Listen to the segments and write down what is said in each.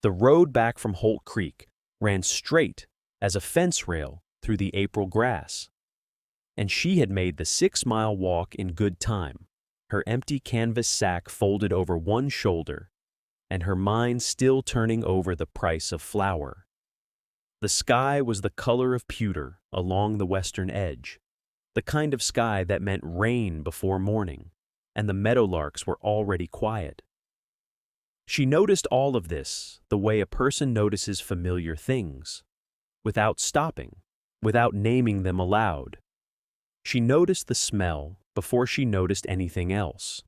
The road back from Holt Creek ran straight as a fence rail through the April grass, and she had made the 6-mile walk in good time, her empty canvas sack folded over one shoulder, and her mind still turning over the price of flour. The sky was the color of pewter along the western edge, the kind of sky that meant rain before morning, and the meadowlarks were already quiet. She noticed all of this the way a person notices familiar things, without stopping, without naming them aloud. She noticed the smell before she noticed anything else.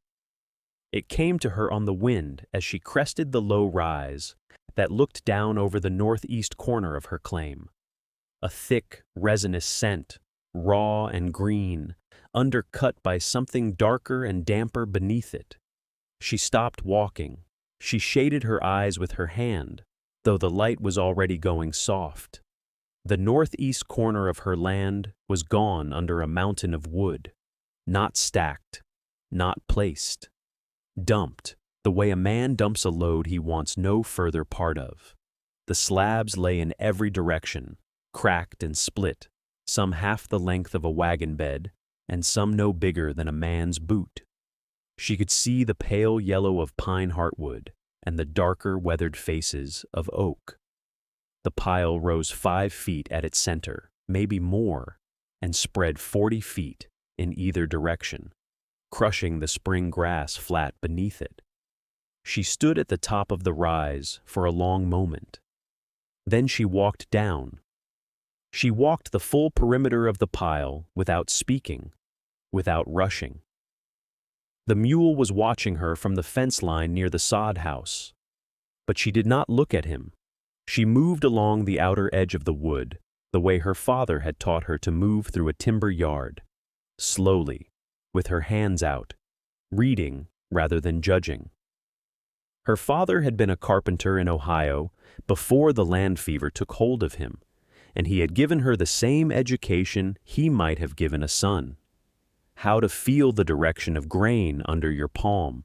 It came to her on the wind as she crested the low rise that looked down over the northeast corner of her claim. A thick, resinous scent, raw and green, undercut by something darker and damper beneath it. She stopped walking. She shaded her eyes with her hand, though the light was already going soft. The northeast corner of her land was gone under a mountain of wood, not stacked, not placed, dumped, the way a man dumps a load he wants no further part of. The slabs lay in every direction, cracked and split, some half the length of a wagon bed, and some no bigger than a man's boot. She could see the pale yellow of pine heartwood and the darker weathered faces of oak. The pile rose 5 feet at its center, maybe more, and spread 40 feet in either direction, crushing the spring grass flat beneath it. She stood at the top of the rise for a long moment. Then she walked down. She walked the full perimeter of the pile without speaking, without rushing. The mule was watching her from the fence line near the sod house, but she did not look at him. She moved along the outer edge of the wood, the way her father had taught her to move through a timber yard, slowly, with her hands out, reading rather than judging. Her father had been a carpenter in Ohio before the land fever took hold of him, and he had given her the same education he might have given a son. How to feel the direction of grain under your palm,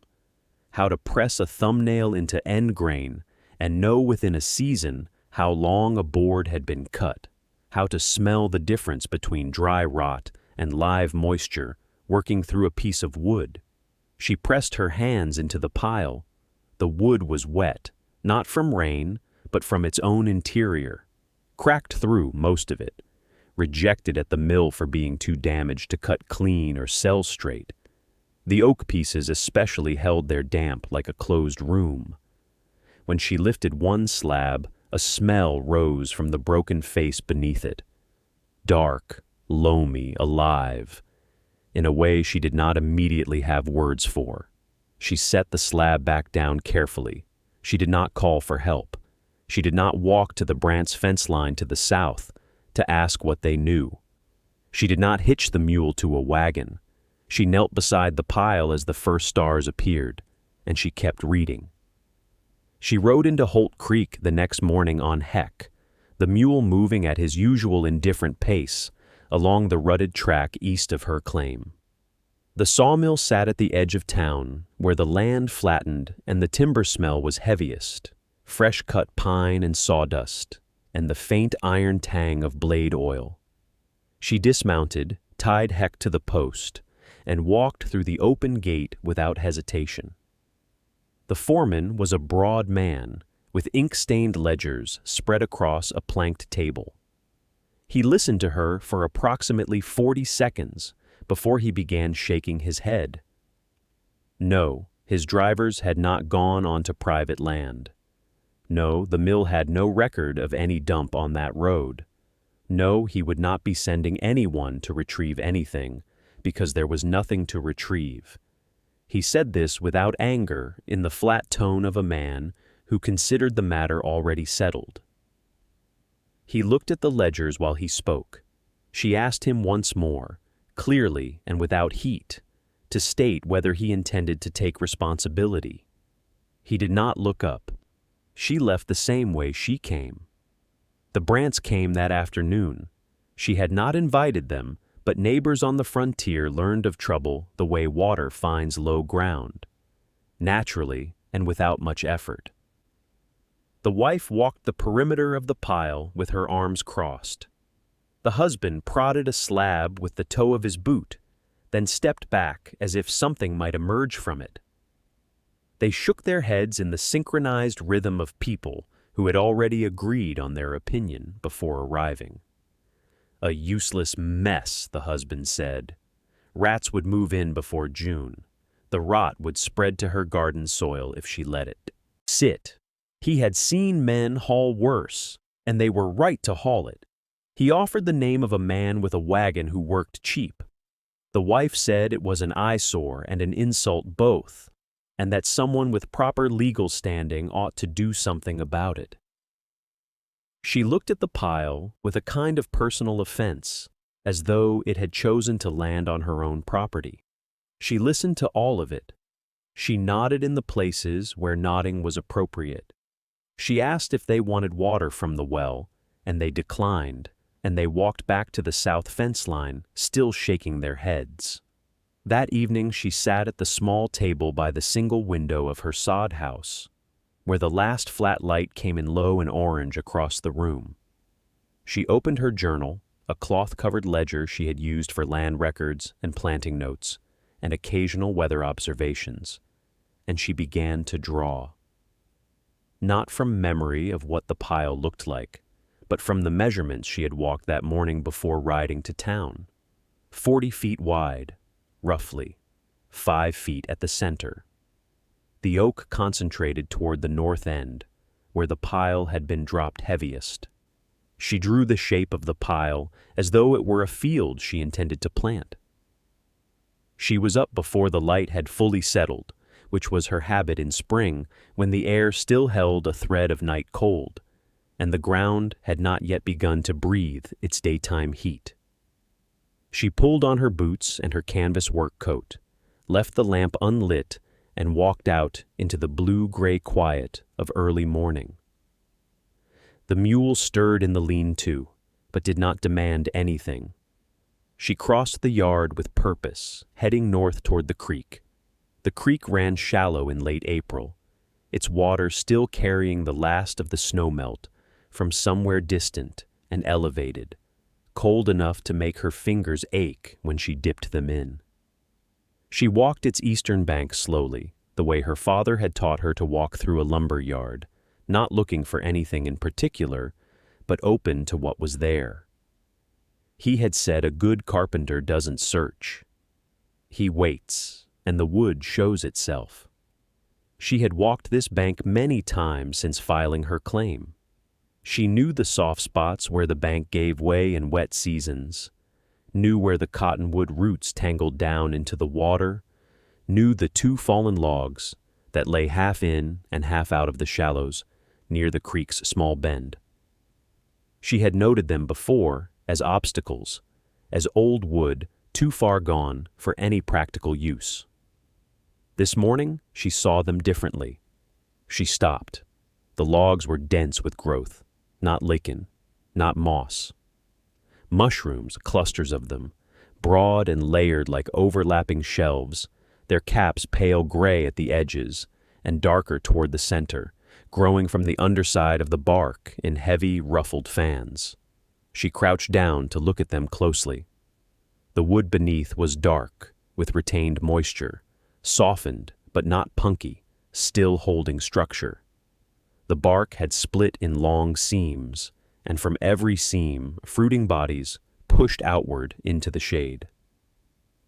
how to press a thumbnail into end grain and know within a season how long a board had been cut, how to smell the difference between dry rot and live moisture working through a piece of wood. She pressed her hands into the pile. The wood was wet, not from rain, but from its own interior, cracked through most of it, rejected at the mill for being too damaged to cut clean or sell straight. The oak pieces especially held their damp like a closed room. When she lifted one slab, a smell rose from the broken face beneath it. Dark, loamy, alive, in a way she did not immediately have words for. She set the slab back down carefully. She did not call for help. She did not walk to the Brants' fence line to the south to ask what they knew. She did not hitch the mule to a wagon. She knelt beside the pile as the first stars appeared, and she kept reading. She rode into Holt Creek the next morning on Heck, the mule moving at his usual indifferent pace along the rutted track east of her claim. The sawmill sat at the edge of town, where the land flattened and the timber smell was heaviest, fresh-cut pine and sawdust, and the faint iron tang of blade oil. She dismounted, tied Heck to the post, and walked through the open gate without hesitation. The foreman was a broad man, with ink-stained ledgers spread across a planked table. He listened to her for approximately 40 seconds before he began shaking his head. No, his drivers had not gone onto private land. No, the mill had no record of any dump on that road. No, he would not be sending anyone to retrieve anything, because there was nothing to retrieve. He said this without anger, in the flat tone of a man who considered the matter already settled. He looked at the ledgers while he spoke. She asked him once more, clearly and without heat, to state whether he intended to take responsibility. He did not look up. She left the same way she came. The Brants came that afternoon. She had not invited them, but neighbors on the frontier learned of trouble the way water finds low ground, naturally and without much effort. The wife walked the perimeter of the pile with her arms crossed. The husband prodded a slab with the toe of his boot, then stepped back as if something might emerge from it. They shook their heads in the synchronized rhythm of people who had already agreed on their opinion before arriving. "A useless mess," the husband said. "Rats would move in before June. The rot would spread to her garden soil if she let it sit." He had seen men haul worse, and they were right to haul it. He offered the name of a man with a wagon who worked cheap. The wife said it was an eyesore and an insult both, and that someone with proper legal standing ought to do something about it. She looked at the pile with a kind of personal offense, as though it had chosen to land on her own property. She listened to all of it. She nodded in the places where nodding was appropriate. She asked if they wanted water from the well, and they declined, and they walked back to the south fence line, still shaking their heads. That evening she sat at the small table by the single window of her sod house, where the last flat light came in low and orange across the room. She opened her journal, a cloth-covered ledger she had used for land records and planting notes, and occasional weather observations, and she began to draw. Not from memory of what the pile looked like, but from the measurements she had walked that morning before riding to town. 40 feet wide, roughly, 5 feet at the center. The oak concentrated toward the north end, where the pile had been dropped heaviest. She drew the shape of the pile as though it were a field she intended to plant. She was up before the light had fully settled, which was her habit in spring when the air still held a thread of night cold, and the ground had not yet begun to breathe its daytime heat. She pulled on her boots and her canvas work coat, left the lamp unlit, and walked out into the blue-gray quiet of early morning. The mule stirred in the lean-to, but did not demand anything. She crossed the yard with purpose, heading north toward the creek. The creek ran shallow in late April, its water still carrying the last of the snowmelt from somewhere distant and elevated, cold enough to make her fingers ache when she dipped them in. She walked its eastern bank slowly, the way her father had taught her to walk through a lumber yard, not looking for anything in particular, but open to what was there. He had said a good carpenter doesn't search. He waits, and the wood shows itself. She had walked this bank many times since filing her claim. She knew the soft spots where the bank gave way in wet seasons, knew where the cottonwood roots tangled down into the water, knew the 2 fallen logs that lay half in and half out of the shallows near the creek's small bend. She had noted them before as obstacles, as old wood too far gone for any practical use. This morning, she saw them differently. She stopped. The logs were dense with growth, not lichen, not moss. Mushrooms, clusters of them, broad and layered like overlapping shelves, their caps pale gray at the edges and darker toward the center, growing from the underside of the bark in heavy, ruffled fans. She crouched down to look at them closely. The wood beneath was dark, with retained moisture, softened but not punky, still holding structure. The bark had split in long seams, and from every seam, fruiting bodies pushed outward into the shade.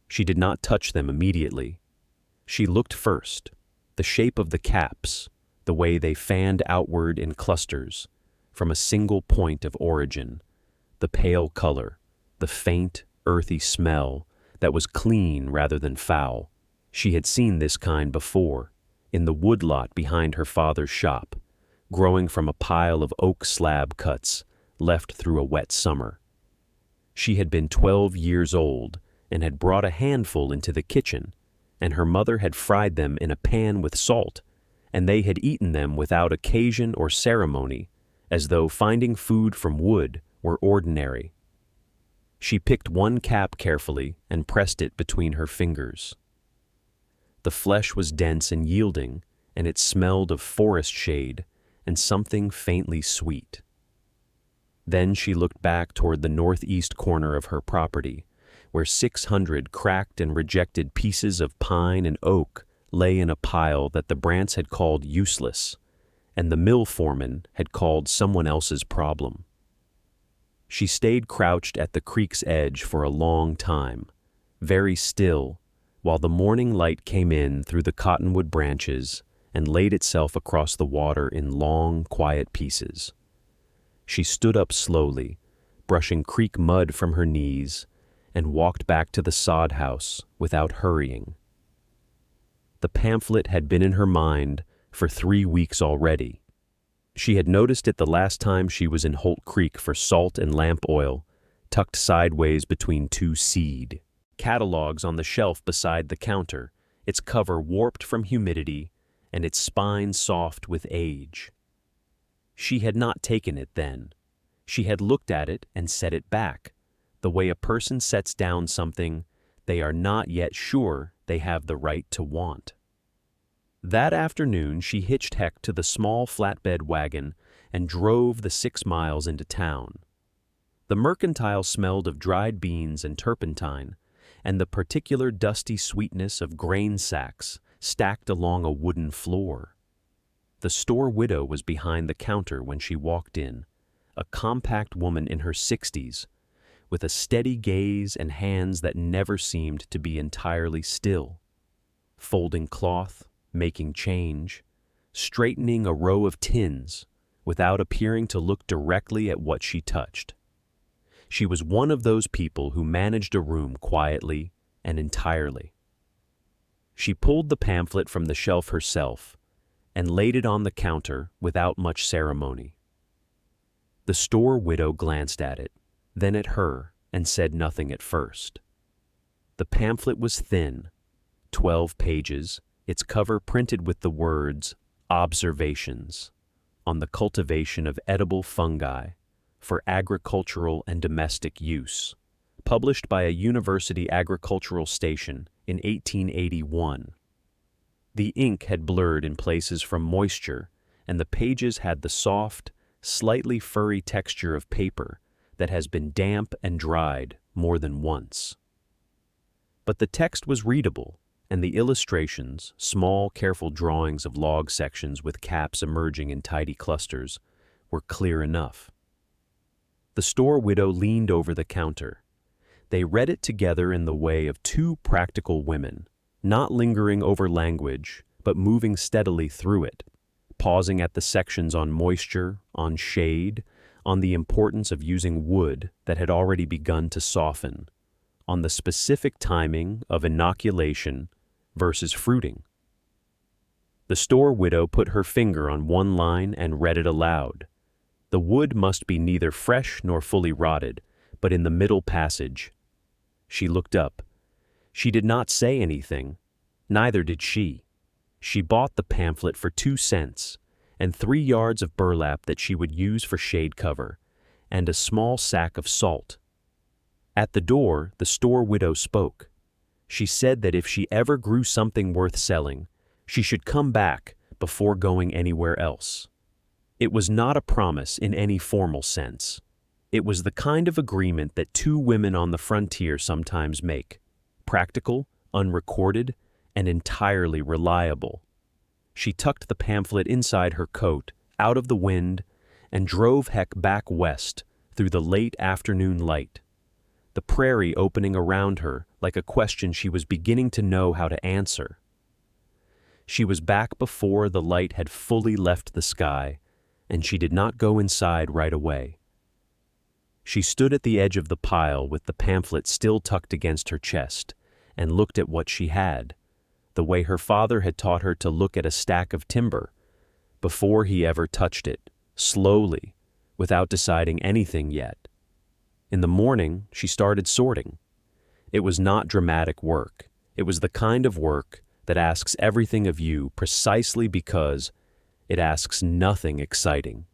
She did not touch them immediately. She looked first, the shape of the caps, the way they fanned outward in clusters, from a single point of origin, the pale color, the faint, earthy smell that was clean rather than foul. She had seen this kind before, in the woodlot behind her father's shop, growing from a pile of oak slab cuts left through a wet summer. She had been 12 years old and had brought a handful into the kitchen, and her mother had fried them in a pan with salt, and they had eaten them without occasion or ceremony, as though finding food from wood were ordinary. She picked one cap carefully and pressed it between her fingers. The flesh was dense and yielding, and it smelled of forest shade and something faintly sweet. Then she looked back toward the northeast corner of her property, where 600 cracked and rejected pieces of pine and oak lay in a pile that the Brants had called useless, and the mill foreman had called someone else's problem. She stayed crouched at the creek's edge for a long time, very still, while the morning light came in through the cottonwood branches and laid itself across the water in long, quiet pieces. She stood up slowly, brushing creek mud from her knees, and walked back to the sod house without hurrying. The pamphlet had been in her mind for 3 weeks already. She had noticed it the last time she was in Holt Creek for salt and lamp oil, tucked sideways between 2 seed catalogs on the shelf beside the counter, its cover warped from humidity and its spine soft with age. She had not taken it then. She had looked at it and set it back, the way a person sets down something they are not yet sure they have the right to want. That afternoon she hitched Heck to the small flatbed wagon and drove the 6 miles into town. The mercantile smelled of dried beans and turpentine, and the particular dusty sweetness of grain sacks stacked along a wooden floor. The store widow was behind the counter when she walked in, a compact woman in her 60s, with a steady gaze and hands that never seemed to be entirely still, folding cloth, making change, straightening a row of tins without appearing to look directly at what she touched. She was one of those people who managed a room quietly and entirely. She pulled the pamphlet from the shelf herself and laid it on the counter without much ceremony. The store widow glanced at it, then at her, and said nothing at first. The pamphlet was thin, 12 pages, its cover printed with the words, "Observations," on the cultivation of edible fungi for agricultural and domestic use, published by a university agricultural station in 1881. The ink had blurred in places from moisture, and the pages had the soft, slightly furry texture of paper that has been damp and dried more than once. But the text was readable, and the illustrations, small, careful drawings of log sections with caps emerging in tidy clusters, were clear enough. The store widow leaned over the counter. They read it together in the way of 2 practical women, not lingering over language, but moving steadily through it, pausing at the sections on moisture, on shade, on the importance of using wood that had already begun to soften, on the specific timing of inoculation versus fruiting. The store widow put her finger on one line and read it aloud. The wood must be neither fresh nor fully rotted, but in the middle passage. She looked up. She did not say anything. Neither did she. She bought the pamphlet for 2 cents, and 3 yards of burlap that she would use for shade cover, and a small sack of salt. At the door, the store widow spoke. She said that if she ever grew something worth selling, she should come back before going anywhere else. It was not a promise in any formal sense. It was the kind of agreement that 2 women on the frontier sometimes make, practical, unrecorded, and entirely reliable. She tucked the pamphlet inside her coat, out of the wind, and drove Heck back west through the late afternoon light, the prairie opening around her like a question she was beginning to know how to answer. She was back before the light had fully left the sky, and she did not go inside right away. She stood at the edge of the pile with the pamphlet still tucked against her chest and looked at what she had, the way her father had taught her to look at a stack of timber, before he ever touched it, slowly, without deciding anything yet. In the morning, she started sorting. It was not dramatic work. It was the kind of work that asks everything of you precisely because it asks nothing exciting.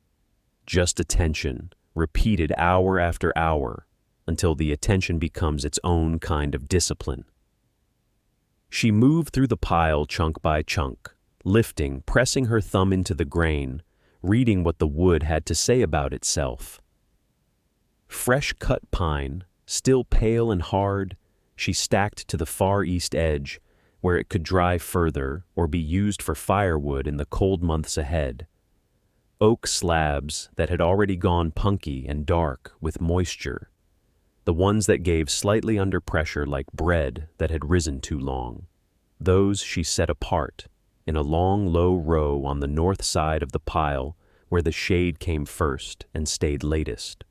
Just attention, repeated hour after hour, until the attention becomes its own kind of discipline. She moved through the pile chunk by chunk, lifting, pressing her thumb into the grain, reading what the wood had to say about itself. Fresh-cut pine, still pale and hard, she stacked to the far east edge, where it could dry further or be used for firewood in the cold months ahead. Oak slabs that had already gone punky and dark with moisture, the ones that gave slightly under pressure like bread that had risen too long. Those she set apart, in a long, low row on the north side of the pile where the shade came first and stayed latest.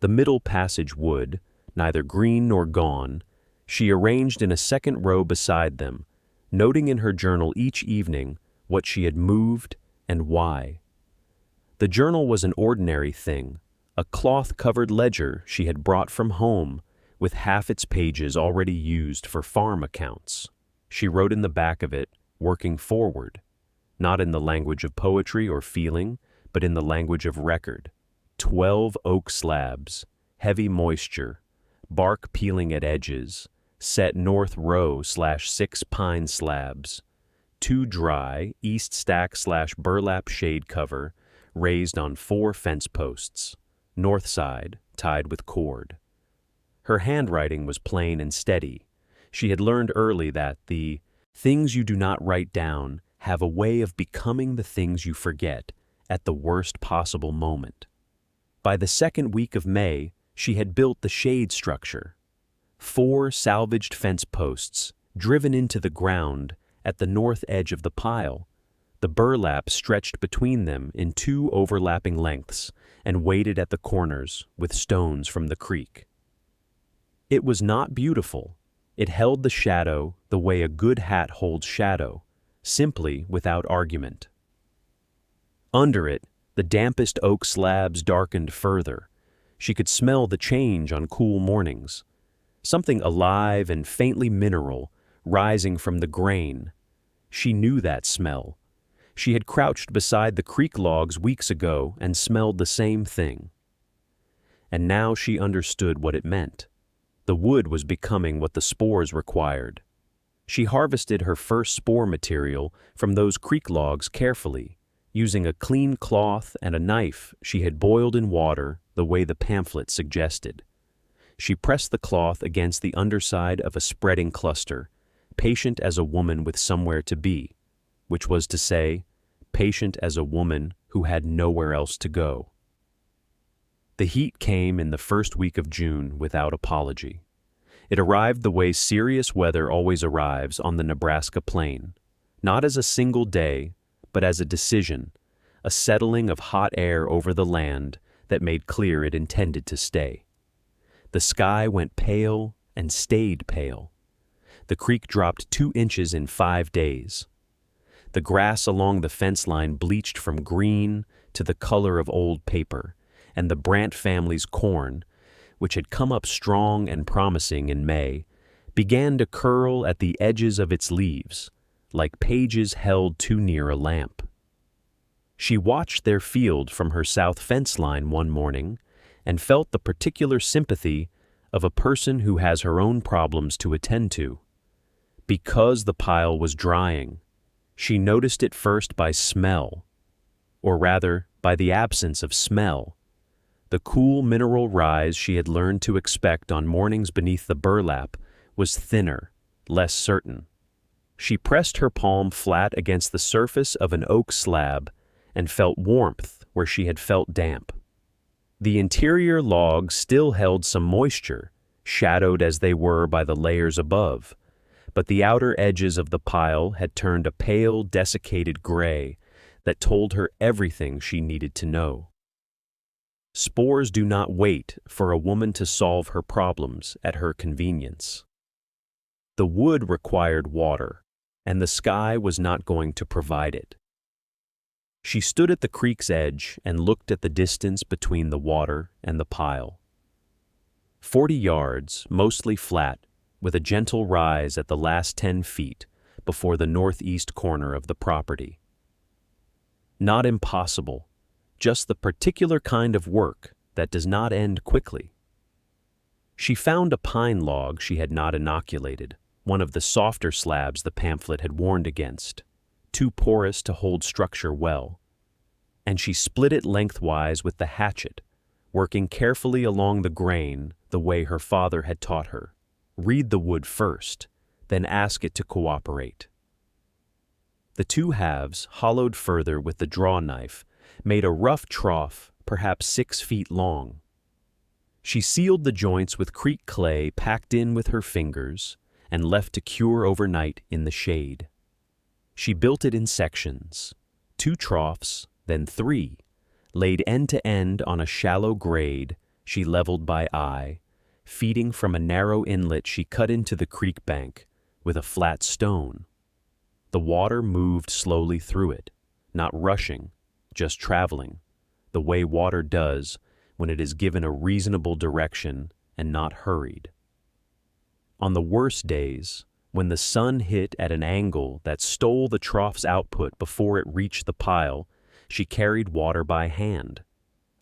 The middle passage wood, neither green nor gone, she arranged in a second row beside them, noting in her journal each evening what she had moved and why. The journal was an ordinary thing, a cloth-covered ledger she had brought from home, with half its pages already used for farm accounts. She wrote in the back of it, working forward, not in the language of poetry or feeling, but in the language of record. 12 oak slabs, heavy moisture, bark peeling at edges, set north row/6 pine slabs, 2 dry east stack/burlap shade cover raised on 4 fence posts, north side tied with cord. Her handwriting was plain and steady. She had learned early that the things you do not write down have a way of becoming the things you forget at the worst possible moment. By the second week of May, she had built the shade structure. 4 salvaged fence posts, driven into the ground at the north edge of the pile. The burlap stretched between them in 2 overlapping lengths and weighted at the corners with stones from the creek. It was not beautiful. It held the shadow the way a good hat holds shadow, simply without argument. Under it, the dampest oak slabs darkened further. She could smell the change on cool mornings, something alive and faintly mineral rising from the grain. She knew that smell. She had crouched beside the creek logs weeks ago and smelled the same thing. And now she understood what it meant. The wood was becoming what the spores required. She harvested her first spore material from those creek logs carefully, using a clean cloth and a knife she had boiled in water the way the pamphlet suggested. She pressed the cloth against the underside of a spreading cluster, patient as a woman with somewhere to be, which was to say, patient as a woman who had nowhere else to go. The heat came in the first week of June without apology. It arrived the way serious weather always arrives on the Nebraska plain, not as a single day, but as a decision, a settling of hot air over the land that made clear it intended to stay. The sky went pale and stayed pale. The creek dropped 2 inches in 5 days. The grass along the fence line bleached from green to the color of old paper, and the Brandt family's corn, which had come up strong and promising in May, began to curl at the edges of its leaves, like pages held too near a lamp. She watched their field from her south fence line one morning and felt the particular sympathy of a person who has her own problems to attend to. Because the pile was drying, she noticed it first by smell, or rather by the absence of smell. The cool mineral rise she had learned to expect on mornings beneath the burlap was thinner, less certain. She pressed her palm flat against the surface of an oak slab and felt warmth where she had felt damp. The interior logs still held some moisture, shadowed as they were by the layers above, but the outer edges of the pile had turned a pale, desiccated gray that told her everything she needed to know. Spores do not wait for a woman to solve her problems at her convenience. The wood required water, and the sky was not going to provide it. She stood at the creek's edge and looked at the distance between the water and the pile. 40 yards, mostly flat, with a gentle rise at the last 10 feet before the northeast corner of the property. Not impossible, just the particular kind of work that does not end quickly. She found a pine log she had not inoculated, one of the softer slabs the pamphlet had warned against, too porous to hold structure well. and she split it lengthwise with the hatchet, working carefully along the grain the way her father had taught her. Read the wood first, then ask it to cooperate. The two halves, hollowed further with the draw knife, made a rough trough, perhaps 6 feet long. She sealed the joints with creek clay packed in with her fingers and left to cure overnight in the shade. She built it in sections, 2 troughs, then 3, laid end to end on a shallow grade she leveled by eye, feeding from a narrow inlet she cut into the creek bank with a flat stone. The water moved slowly through it, not rushing, just traveling, the way water does when it is given a reasonable direction and not hurried. On the worst days, when the sun hit at an angle that stole the trough's output before it reached the pile, she carried water by hand,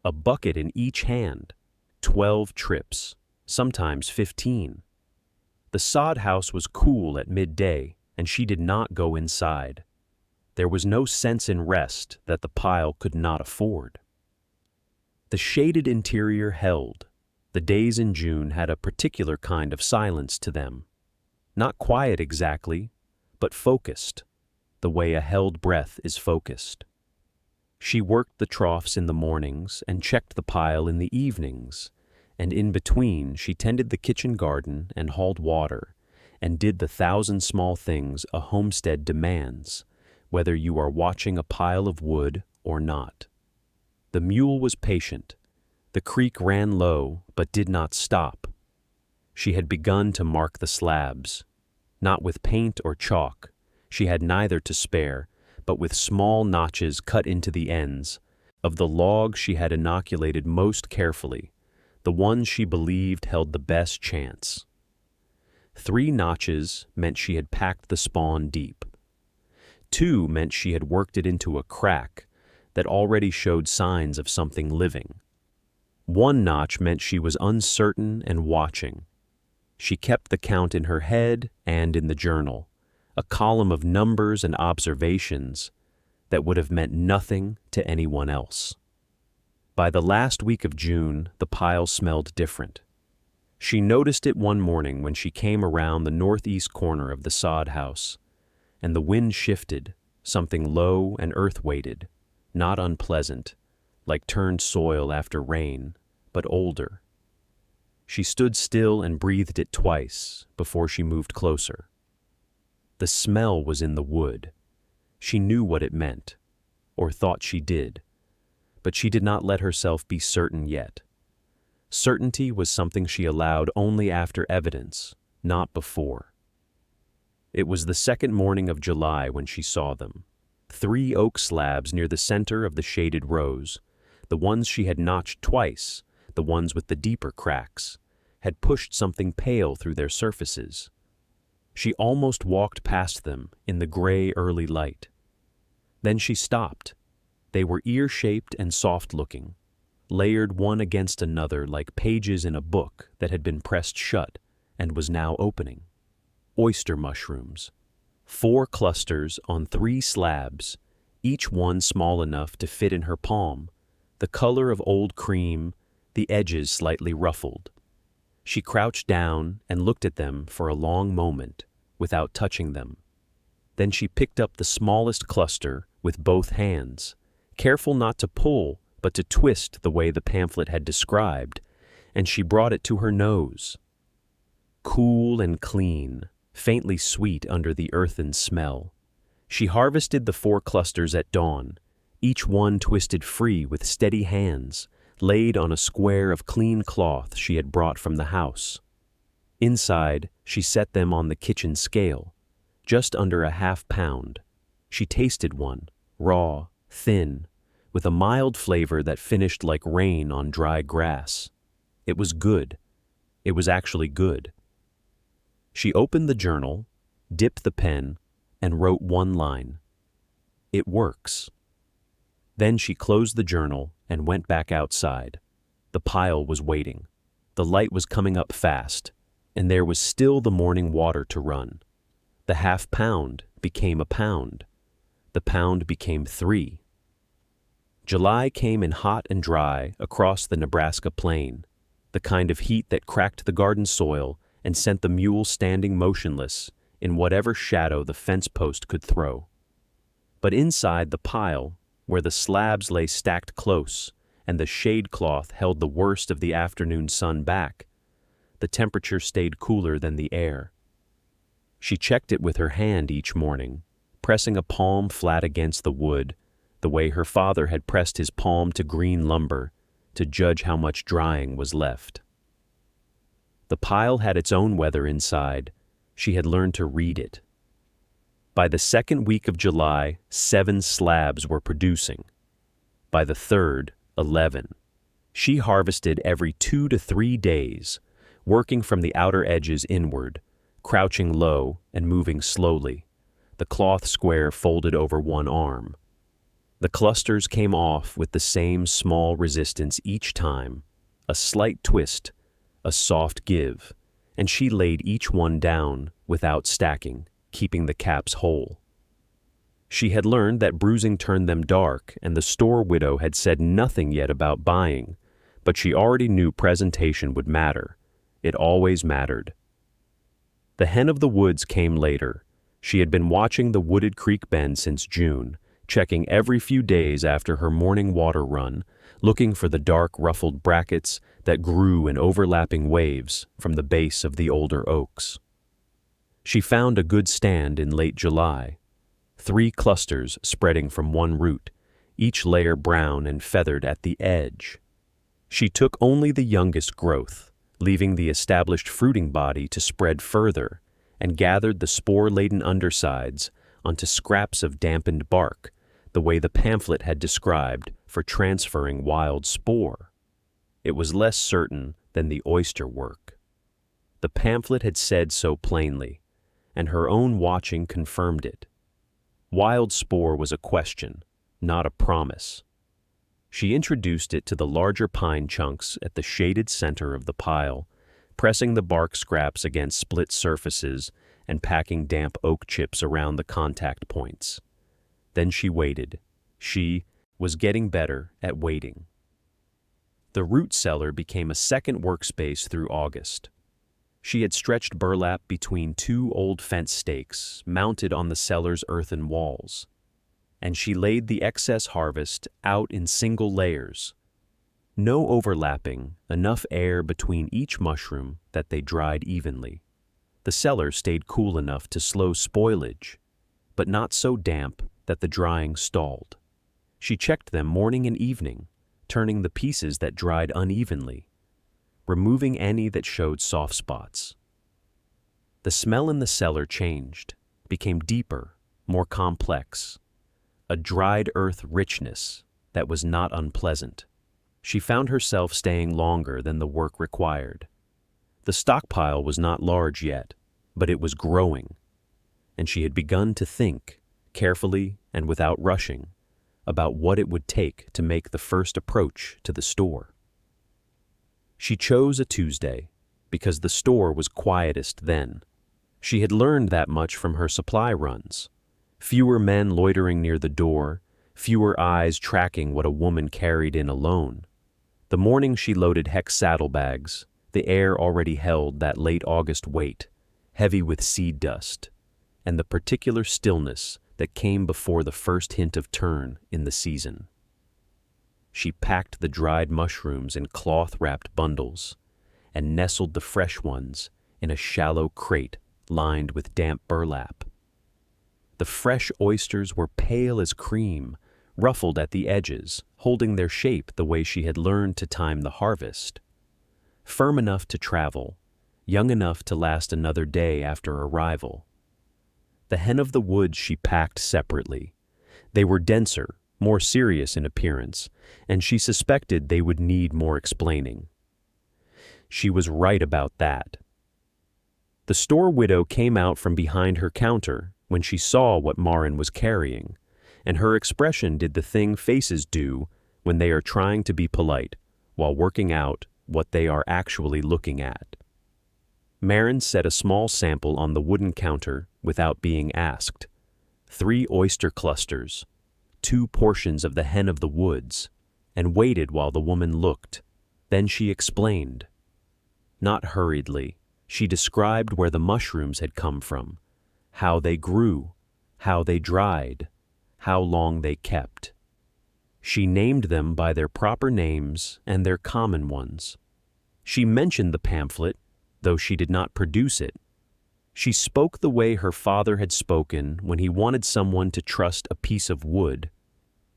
a bucket in each hand, 12 trips, sometimes 15. The sod house was cool at midday, and she did not go inside. There was no sense in rest that the pile could not afford. The shaded interior held. The days in June had a particular kind of silence to them. Not quiet exactly, but focused, the way a held breath is focused. She worked the troughs in the mornings and checked the pile in the evenings, and in between she tended the kitchen garden and hauled water, and did the 1,000 small things a homestead demands, whether you are watching a pile of wood or not. The mule was patient. The creek ran low, but did not stop. She had begun to mark the slabs, not with paint or chalk. She had neither to spare, but with small notches cut into the ends of the log she had inoculated most carefully, the ones she believed held the best chance. 3 notches meant she had packed the spawn deep. 2 meant she had worked it into a crack that already showed signs of something living. 1 notch meant she was uncertain and watching. She kept the count in her head and in the journal, a column of numbers and observations that would have meant nothing to anyone else. By the last week of June, the pile smelled different. She noticed it one morning when she came around the northeast corner of the sod house, and the wind shifted, something low and earth-weighted, not unpleasant, like turned soil after rain, but older. She stood still and breathed it twice before she moved closer. The smell was in the wood. She knew what it meant, or thought she did, but she did not let herself be certain yet. Certainty was something she allowed only after evidence, not before. It was the second morning of July when she saw them. 3 oak slabs near the center of the shaded rows, the ones she had notched twice, the ones with the deeper cracks, had pushed something pale through their surfaces. She almost walked past them in the gray early light. Then she stopped. They were ear-shaped and soft-looking, layered one against another like pages in a book that had been pressed shut and was now opening. Oyster mushrooms. 4 clusters on 3 slabs, each one small enough to fit in her palm, the color of old cream, the edges slightly ruffled. She crouched down and looked at them for a long moment without touching them. Then she picked up the smallest cluster with both hands, careful not to pull but to twist the way the pamphlet had described, and she brought it to her nose. Cool and clean, faintly sweet under the earthen smell. She harvested the 4 clusters at dawn, each one twisted free with steady hands, laid on a square of clean cloth she had brought from the house. Inside, she set them on the kitchen scale, just under a half-pound. She tasted one, raw, thin, with a mild flavor that finished like rain on dry grass. It was good. It was actually good. She opened the journal, dipped the pen, and wrote 1 line. It works. Then she closed the journal and went back outside. The pile was waiting. The light was coming up fast, and there was still the morning water to run. The half-pound became a pound. The pound became 3. July came in hot and dry across the Nebraska plain, the kind of heat that cracked the garden soil and sent the mule standing motionless in whatever shadow the fence post could throw. But inside the pile, where the slabs lay stacked close and the shade cloth held the worst of the afternoon sun back, the temperature stayed cooler than the air. She checked it with her hand each morning, pressing a palm flat against the wood, the way her father had pressed his palm to green lumber to judge how much drying was left. The pile had its own weather inside. She had learned to read it. By the second week of July, 7 slabs were producing. By the third, 11. She harvested every 2 to 3 days, working from the outer edges inward, crouching low and moving slowly, the cloth square folded over one arm. The clusters came off with the same small resistance each time, a slight twist, a soft give, and she laid each one down without stacking, keeping the caps whole. She had learned that bruising turned them dark, and the store widow had said nothing yet about buying, but she already knew presentation would matter. It always mattered. The hen of the woods came later. She had been watching the wooded creek bend since June, checking every few days after her morning water run, looking for the dark ruffled brackets that grew in overlapping waves from the base of the older oaks. She found a good stand in late July, 3 clusters spreading from one root, each layer brown and feathered at the edge. She took only the youngest growth, leaving the established fruiting body to spread further, and gathered the spore-laden undersides onto scraps of dampened bark, the way the pamphlet had described for transferring wild spore. It was less certain than the oyster work. The pamphlet had said so plainly, and her own watching confirmed it. Wild spore was a question, not a promise. She introduced it to the larger pine chunks at the shaded center of the pile, pressing the bark scraps against split surfaces and packing damp oak chips around the contact points. Then she waited. She was getting better at waiting. The root cellar became a second workspace through August. She had stretched burlap between 2 old fence stakes mounted on the cellar's earthen walls, and she laid the excess harvest out in single layers. No overlapping, enough air between each mushroom that they dried evenly. The cellar stayed cool enough to slow spoilage, but not so damp that the drying stalled. She checked them morning and evening, turning the pieces that dried unevenly, removing any that showed soft spots. The smell in the cellar changed, became deeper, more complex, a dried earth richness that was not unpleasant. She found herself staying longer than the work required. The stockpile was not large yet, but it was growing, and she had begun to think, carefully and without rushing, about what it would take to make the first approach to the store. She chose a Tuesday because the store was quietest then. She had learned that much from her supply runs. Fewer men loitering near the door, fewer eyes tracking what a woman carried in alone. The morning she loaded hex saddlebags, the air already held that late August weight, heavy with seed dust, and the particular stillness that came before the first hint of turn in the season. She packed the dried mushrooms in cloth-wrapped bundles and nestled the fresh ones in a shallow crate lined with damp burlap. The fresh oysters were pale as cream, ruffled at the edges, holding their shape the way she had learned to time the harvest. Firm enough to travel, young enough to last another day after arrival. The hen of the woods she packed separately. They were denser, more serious in appearance, and she suspected they would need more explaining. She was right about that. The store widow came out from behind her counter when she saw what Marin was carrying, and her expression did the thing faces do when they are trying to be polite while working out what they are actually looking at. Marin set a small sample on the wooden counter without being asked. 3 oyster clusters, 2 portions of the hen of the woods, and waited while the woman looked. Then she explained. Not hurriedly, she described where the mushrooms had come from, how they grew, how they dried, how long they kept. She named them by their proper names and their common ones. She mentioned the pamphlet, though she did not produce it. She spoke the way her father had spoken when he wanted someone to trust a piece of wood,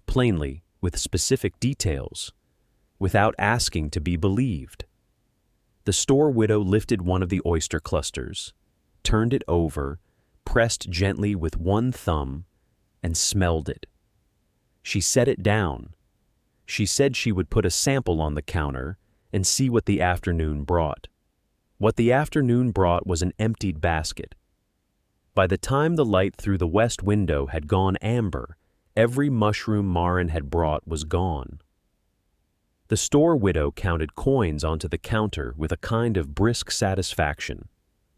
plainly, with specific details, without asking to be believed. The store widow lifted one of the oyster clusters, turned it over, pressed gently with one thumb, and smelled it. She set it down. She said she would put a sample on the counter and see what the afternoon brought. What the afternoon brought was an emptied basket. By the time the light through the west window had gone amber, every mushroom Marin had brought was gone. The store widow counted coins onto the counter with a kind of brisk satisfaction,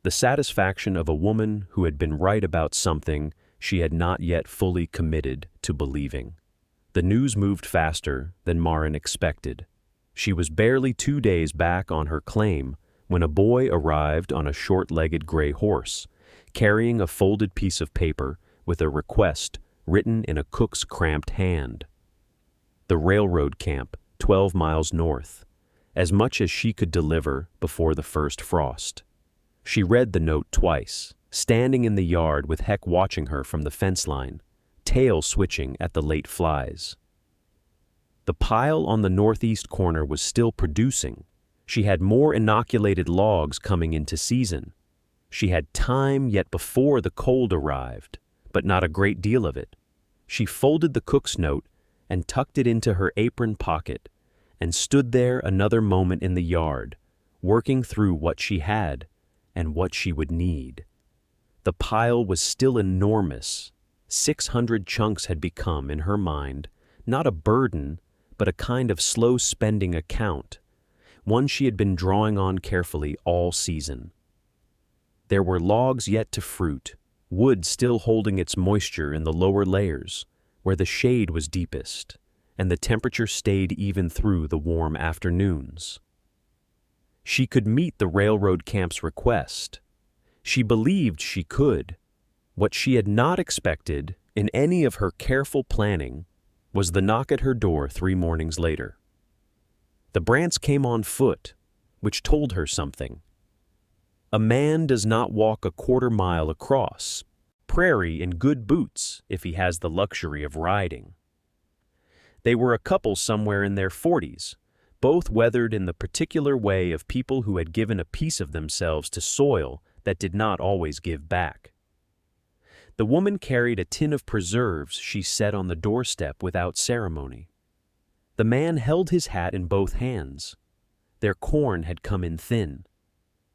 the satisfaction of a woman who had been right about something she had not yet fully committed to believing. The news moved faster than Marin expected. She was barely 2 days back on her claim when a boy arrived on a short-legged gray horse, carrying a folded piece of paper with a request written in a cook's cramped hand. The railroad camp, 12 miles north, as much as she could deliver before the first frost. She read the note twice, standing in the yard with Heck watching her from the fence line, tail switching at the late flies. The pile on the northeast corner was still producing. She had more inoculated logs coming into season. She had time yet before the cold arrived, but not a great deal of it. She folded the cook's note and tucked it into her apron pocket and stood there another moment in the yard, working through what she had and what she would need. The pile was still enormous. 600 chunks had become, in her mind, not a burden, but a kind of slow-spending account, one she had been drawing on carefully all season. There were logs yet to fruit, wood still holding its moisture in the lower layers, where the shade was deepest, and the temperature stayed even through the warm afternoons. She could meet the railroad camp's request. She believed she could. What she had not expected, in any of her careful planning, was the knock at her door 3 mornings later. The Brants came on foot, which told her something. A man does not walk a quarter-mile across prairie in good boots if he has the luxury of riding. They were a couple somewhere in their 40s, both weathered in the particular way of people who had given a piece of themselves to soil that did not always give back. The woman carried a tin of preserves she set on the doorstep without ceremony. The man held his hat in both hands. Their corn had come in thin.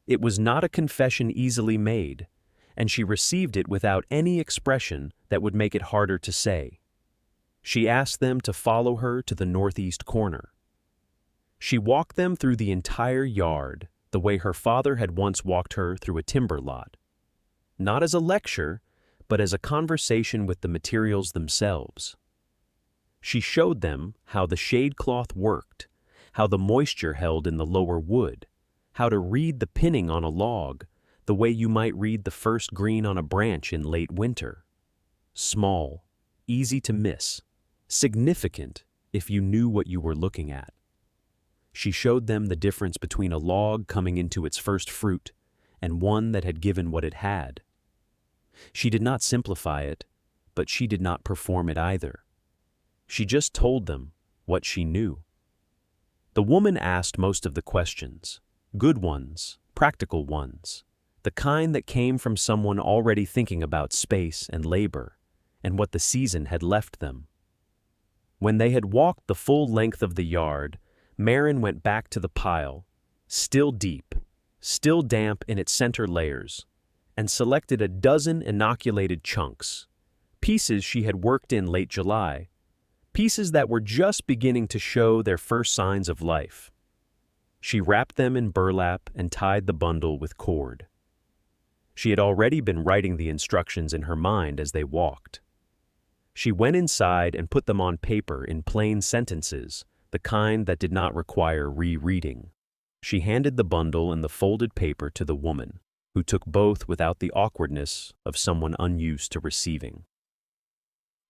It was not a confession easily made, and she received it without any expression that would make it harder to say. She asked them to follow her to the northeast corner. She walked them through the entire yard, the way her father had once walked her through a timber lot. Not as a lecture, but as a conversation with the materials themselves. She showed them how the shade cloth worked, how the moisture held in the lower wood, how to read the pinning on a log, the way you might read the first green on a branch in late winter. Small, easy to miss, significant if you knew what you were looking at. She showed them the difference between a log coming into its first fruit and one that had given what it had. She did not simplify it, but she did not perform it either. She just told them what she knew. The woman asked most of the questions, good ones, practical ones, the kind that came from someone already thinking about space and labor and what the season had left them. When they had walked the full length of the yard, Marin went back to the pile, still deep, still damp in its center layers, and selected a dozen inoculated chunks, pieces she had worked in late July, pieces that were just beginning to show their first signs of life. She wrapped them in burlap and tied the bundle with cord. She had already been writing the instructions in her mind as they walked. She went inside and put them on paper in plain sentences, the kind that did not require rereading. She handed the bundle and the folded paper to the woman, who took both without the awkwardness of someone unused to receiving.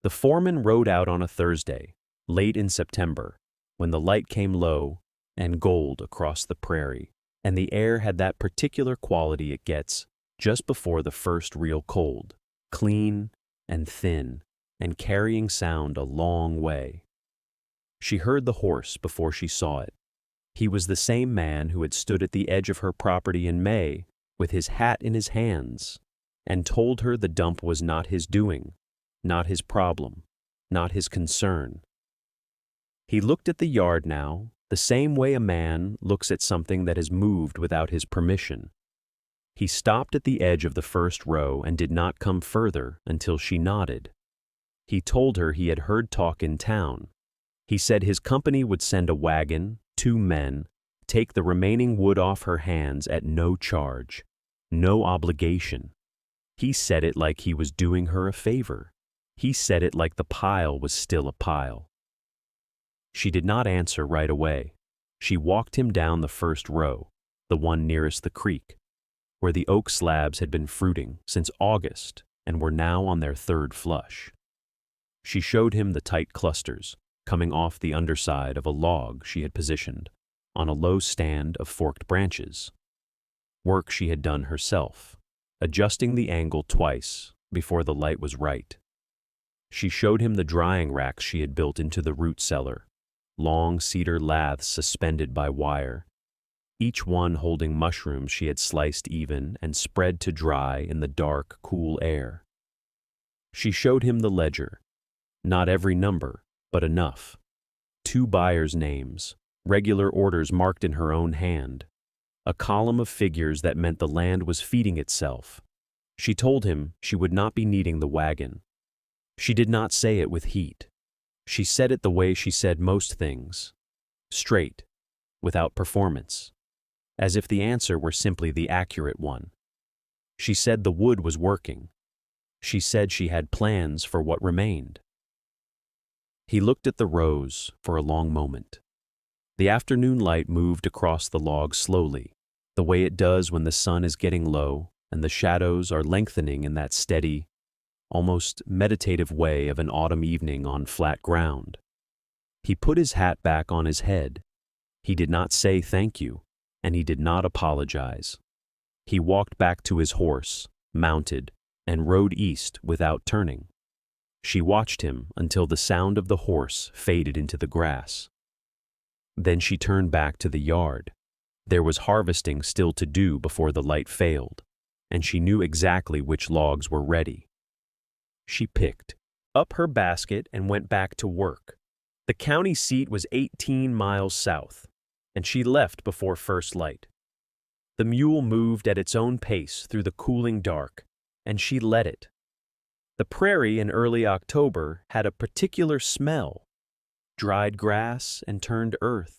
The foreman rode out on a Thursday, late in September, when the light came low and gold across the prairie, and the air had that particular quality it gets just before the first real cold, clean and thin, and carrying sound a long way. She heard the horse before she saw it. He was the same man who had stood at the edge of her property in May with his hat in his hands and told her the dump was not his doing, not his problem, not his concern. He looked at the yard now the same way a man looks at something that has moved without his permission. He stopped at the edge of the first row and did not come further until she nodded. He told her he had heard talk in town. He said his company would send a wagon, 2 men, take the remaining wood off her hands at no charge, no obligation. He said it like he was doing her a favor. He said it like the pile was still a pile. She did not answer right away. She walked him down the first row, the one nearest the creek, where the oak slabs had been fruiting since August and were now on their 3rd flush. She showed him the tight clusters coming off the underside of a log she had positioned on a low stand of forked branches, work she had done herself, adjusting the angle twice before the light was right. She showed him the drying racks she had built into the root cellar, long cedar laths suspended by wire, each one holding mushrooms she had sliced even and spread to dry in the dark, cool air. She showed him the ledger, not every number, but enough. 2 buyers' names, regular orders marked in her own hand, a column of figures that meant the land was feeding itself. She told him she would not be needing the wagon. She did not say it with heat. She said it the way she said most things, straight, without performance, as if the answer were simply the accurate one. She said the wood was working. She said she had plans for what remained. He looked at the rows for a long moment. The afternoon light moved across the log slowly, the way it does when the sun is getting low and the shadows are lengthening in that steady, almost meditative way of an autumn evening on flat ground. He put his hat back on his head. He did not say thank you, and he did not apologize. He walked back to his horse, mounted, and rode east without turning. She watched him until the sound of the horse faded into the grass. Then she turned back to the yard. There was harvesting still to do before the light failed, and she knew exactly which logs were ready. She picked up her basket and went back to work. The county seat was 18 miles south, and she left before first light. The mule moved at its own pace through the cooling dark, and she led it. The prairie in early October had a particular smell, dried grass and turned earth,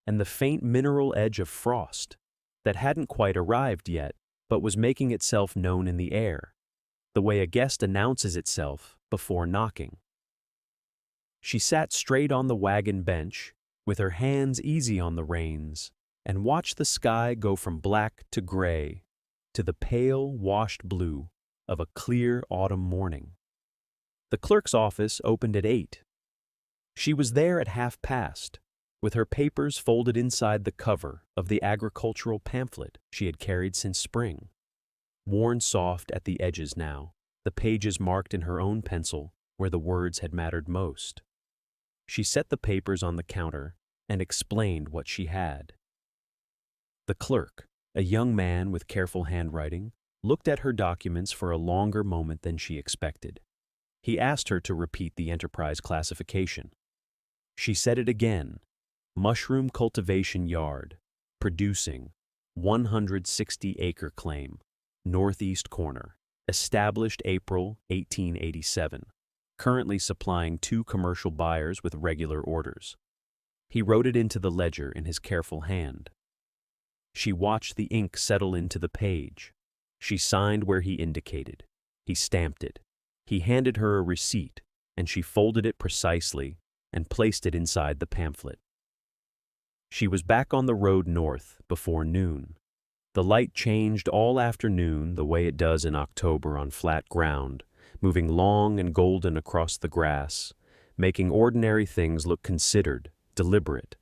and the faint mineral edge of frost that hadn't quite arrived yet, but was making itself known in the air, the way a guest announces itself before knocking. She sat straight on the wagon bench, with her hands easy on the reins, and watched the sky go from black to gray to the pale, washed blue of a clear autumn morning. The clerk's office opened at 8. She was there at 1:30, with her papers folded inside the cover of the agricultural pamphlet she had carried since spring. Worn soft at the edges now, the pages marked in her own pencil where the words had mattered most. She set the papers on the counter and explained what she had. The clerk, a young man with careful handwriting, looked at her documents for a longer moment than she expected. He asked her to repeat the enterprise classification. She said it again: mushroom cultivation yard, producing, 160-acre claim, northeast corner, established April 1887, currently supplying 2 commercial buyers with regular orders. He wrote it into the ledger in his careful hand. She watched the ink settle into the page. She signed where he indicated. He stamped it. He handed her a receipt, and she folded it precisely and placed it inside the pamphlet. She was back on the road north before noon. The light changed all afternoon the way it does in October on flat ground, moving long and golden across the grass, making ordinary things look considered, deliberate,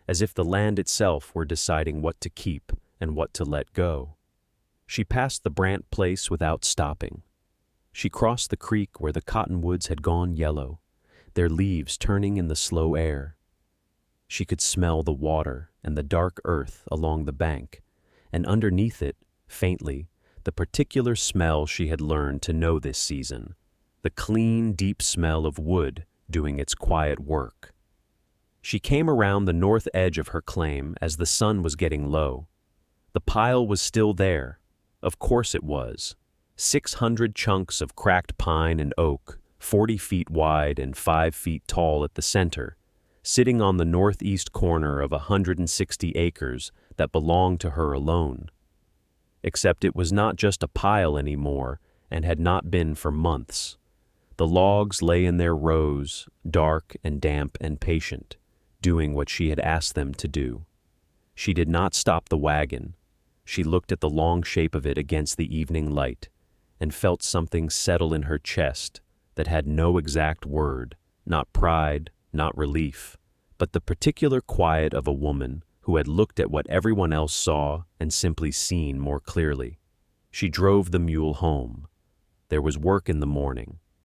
as if the land itself were deciding what to keep and what to let go. She passed the Brant place without stopping. She crossed the creek where the cottonwoods had gone yellow, their leaves turning in the slow air. She could smell the water and the dark earth along the bank, and underneath it, faintly, the particular smell she had learned to know this season, the clean, deep smell of wood doing its quiet work. She came around the north edge of her claim as the sun was getting low. The pile was still there. Of course it was. 600 chunks of cracked pine and oak, 40 feet wide and 5 feet tall at the center, sitting on the northeast corner of 160 acres that belonged to her alone. Except it was not just a pile anymore, and had not been for months. The logs lay in their rows, dark and damp and patient, doing what she had asked them to do. She did not stop the wagon. She looked at the long shape of it against the evening light, and felt something settle in her chest that had no exact word, not pride, not relief, but the particular quiet of a woman who had looked at what everyone else saw and simply seen more clearly. She drove the mule home. There was work in the morning.